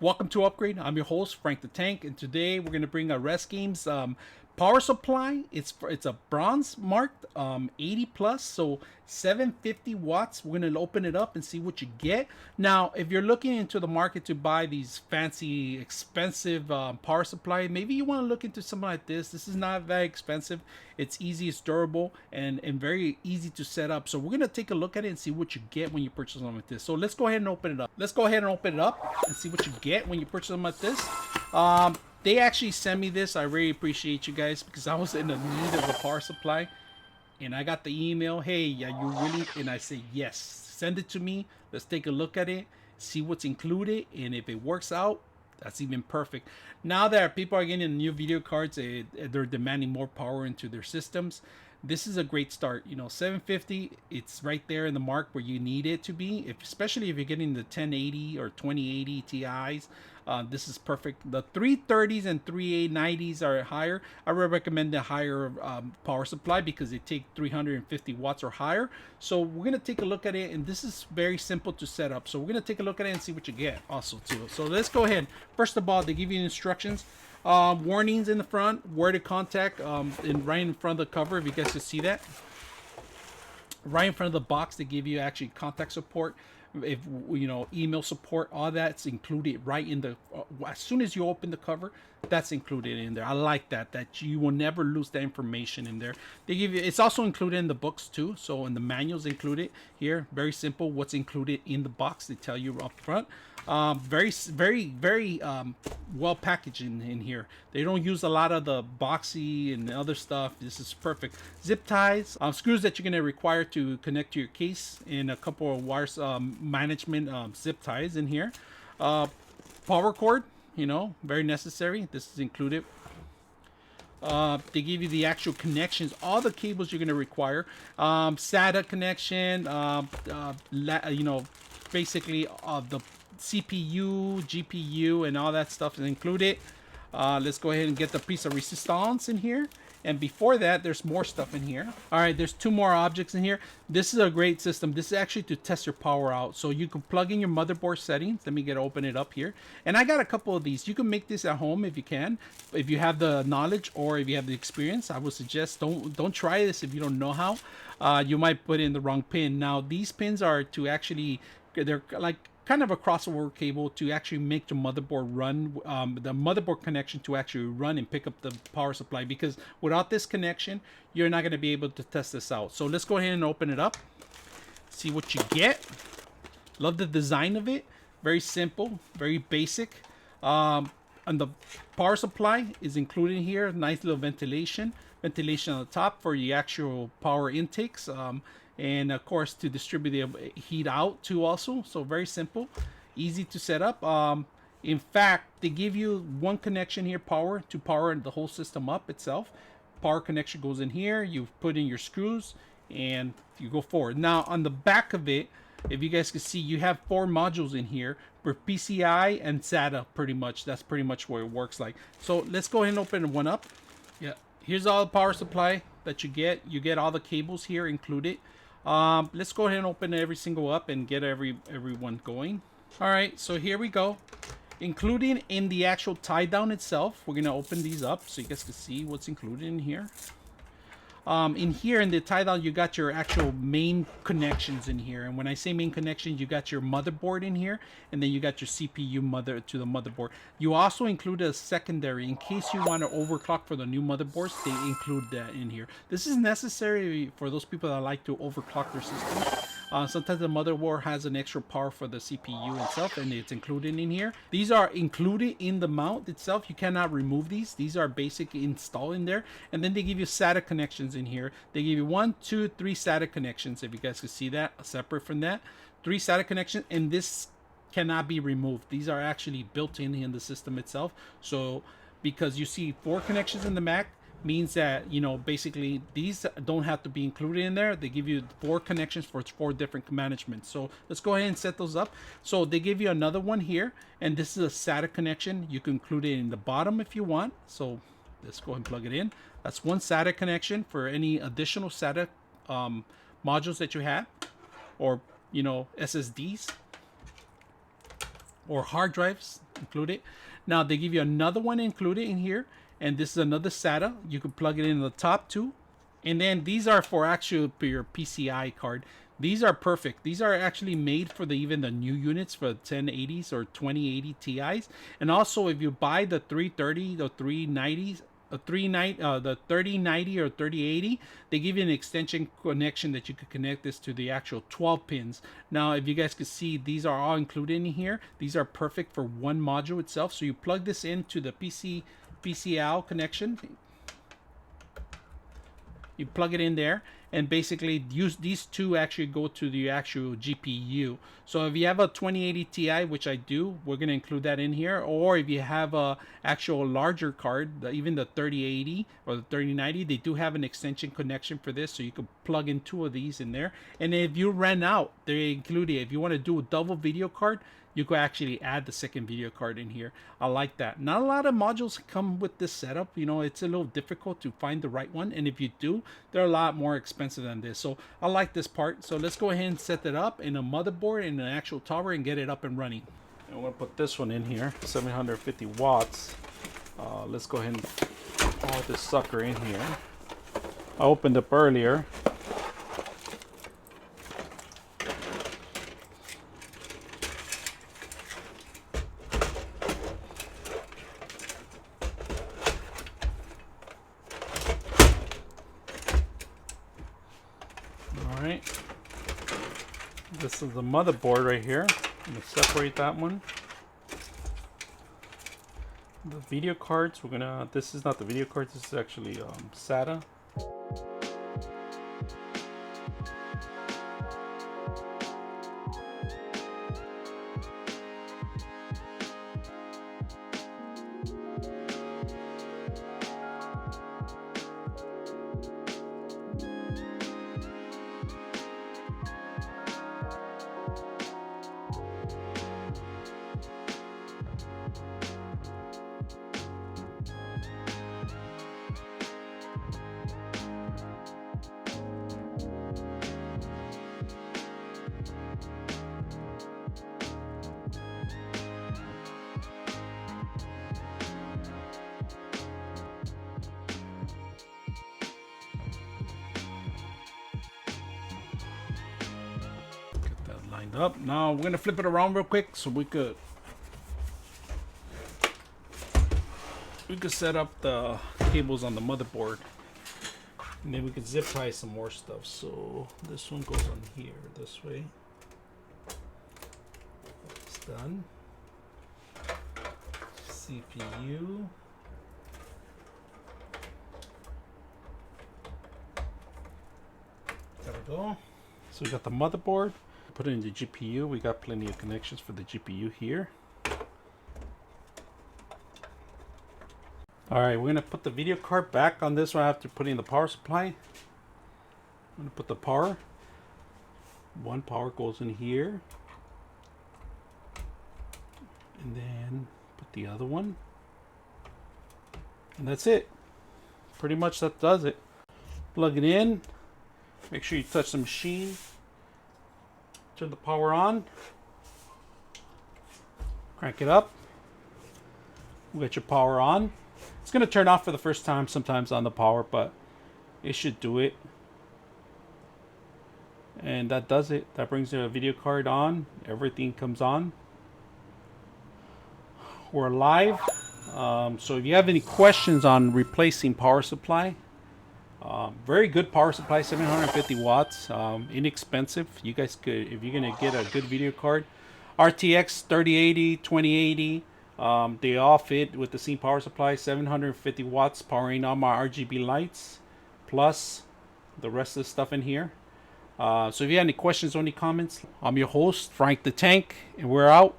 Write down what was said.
Welcome to Upgrade. I'm your host, Frank the Tank, and today we're going to bring a Rest Games power supply. It's a bronze marked 80 plus, so 750 watts. We're going to open it up and see what you get. Now, if you're looking into the market to buy these fancy, expensive power supply, maybe you want to look into something like this. This is not very expensive. It's easy, it's durable, and very easy to set up. So we're going to take a look at it and see what you get when you purchase something like this. So let's go ahead and open it up. Let's go ahead and open it up and see what you get when you purchase something like this. They actually sent me this. I really appreciate you guys because I was in the need of a power supply, and I got the email. Hey, yeah, you really? And I say yes. Send it to me. Let's take a look at it, see what's included, and if it works out, that's even perfect. Now that people are getting new video cards, they're demanding more power into their systems. This is a great start. You know, 750, it's right there in the mark where you need it to be, especially if you're getting the 1080 or 2080 Ti's. This is perfect. The 330s and 3890s are higher. I would recommend a higher power supply because they take 350 watts or higher. So we're going to take a look at it, and this is very simple to set up. So we're going to take a look at it and see what you get also too. So let's go ahead. First of all, they give you instructions. Warnings in the front, where to contact, right in front of the cover, if you guys can see that. Right in front of the box, they give you actually contact support, if you know, email support, all that's included right in the as soon as you open the cover, that's included in there. I like that you will never lose that information in there. They give you, it's also included in the books too, so in the manuals included here. Very simple what's included in the box. They tell you up front. Very well packaged in here. They don't use a lot of the boxy and other stuff. This is perfect. Zip ties, screws that you're going to require to connect to your case, and a couple of wires, management zip ties in here. Power cord, you know, very necessary. This is included. They give you the actual connections, all the cables you're going to require. SATA connection, you know, basically the CPU, GPU, and all that stuff is included. Let's go ahead and get the piece of resistance in here. And before that, there's more stuff in here. All right, there's two more objects in here. This is a great system. This is actually to test your power out. So you can plug in your motherboard settings. Let me open it up here. And I got a couple of these. You can make this at home if you can, if you have the knowledge or if you have the experience. I would suggest don't try this if you don't know how. You might put in the wrong pin. Now these pins are to actually, they're like kind of a crossover cable to actually make the motherboard run, the motherboard connection to actually run and pick up the power supply, because without this connection you're not going to be able to test this out. So let's go ahead and open it up, see what you get. Love the design of it. Very simple, very basic. And the power supply is included here. Nice little ventilation on the top for the actual power intakes, and of course to distribute the heat out too also. So very simple, easy to set up. In fact, they give you one connection here, power to power the whole system up itself. Power connection goes in here, you put in your screws, and you go forward. Now on the back of it, if you guys can see, you have 4 modules in here for PCI and SATA. Pretty much, that's pretty much what it works like. So let's go ahead and open one up. Yeah, here's all the power supply that you get. You get all the cables here included. Let's go ahead and open every single up and get everyone going. All right, so here we go. Including in the actual tie down itself, we're gonna open these up so you guys can see what's included in here. In here in the tie down, you got your actual main connections in here, and when I say main connections, you got your motherboard in here, and then you got your CPU to the motherboard. You also include a secondary in case you want to overclock for the new motherboards. They include that in here. This is necessary for those people that like to overclock their system. Sometimes the motherboard has an extra power for the CPU itself, and it's included in here. These are included in the mount itself. You cannot remove these. These are basically installed in there. And then they give you SATA connections in here. They give you 1, 2, 3 SATA connections, if you guys can see that, separate from that. 3 SATA connections, and this cannot be removed. These are actually built in the system itself. So because you see 4 connections in the Mac, means that, you know, basically these don't have to be included in there. They give you 4 connections for 4 different managements. So let's go ahead and set those up. So they give you another one here, and this is a SATA connection. You can include it in the bottom if you want. So let's go ahead and plug it in. That's one SATA connection for any additional SATA modules that you have, or, you know, SSDs or hard drives included. Now they give you another one included in here, and this is another SATA. You can plug it in the top too. And then these are for actual your PCI card. These are perfect. These are actually made for even the new units for 1080s or 2080 Ti's. And also, if you buy the 330 or 390s, the 3090 or 3080, they give you an extension connection that you could connect this to the actual 12 pins. Now, if you guys could see, these are all included in here. These are perfect for one module itself. So you plug this into the PCL connection. You plug it in there, and basically use these two actually go to the actual GPU. So if you have a 2080 Ti, which I do, we're going to include that in here. Or if you have a actual larger card, even the 3080 or the 3090, they do have an extension connection for this, so you can plug in two of these in there. And if you ran out, they include it. If you want to do a double video card, you could actually add the second video card in here. I like that. Not a lot of modules come with this setup. You know, it's a little difficult to find the right one. And if you do, they're a lot more expensive than this. So I like this part. So let's go ahead and set that up in a motherboard in an actual tower and get it up and running. I'm going to put this one in here, 750 watts. Let's go ahead and power this sucker in here. I opened up earlier. This is the motherboard right here. I'm going to separate that one. The video cards, this is not the video cards, this is actually SATA. Lined up. Now we're gonna flip it around real quick so we could set up the cables on the motherboard, and then we could zip tie some more stuff. So this one goes on here this way. It's done. CPU. There we go. So we got the motherboard. Put it in the GPU. We got plenty of connections for the GPU here. Alright, we're going to put the video card back on this one after putting the power supply. I'm going to put the power. One power goes in here. And then put the other one. And that's it. Pretty much that does it. Plug it in. Make sure you touch the machine. Turn the power on. Crank it up. We'll get your power on. It's going to turn off for the first time sometimes on the power, but it should do it. And that does it. That brings the video card on. Everything comes on. We're live. So if you have any questions on replacing power supply, very good power supply, 750 watts, inexpensive. You guys could, if you're gonna get a good video card, RTX 3080, 2080, they all fit with the same power supply, 750 watts, powering all my RGB lights, plus the rest of the stuff in here. So if you have any questions or any comments, I'm your host, Frank the Tank, and we're out.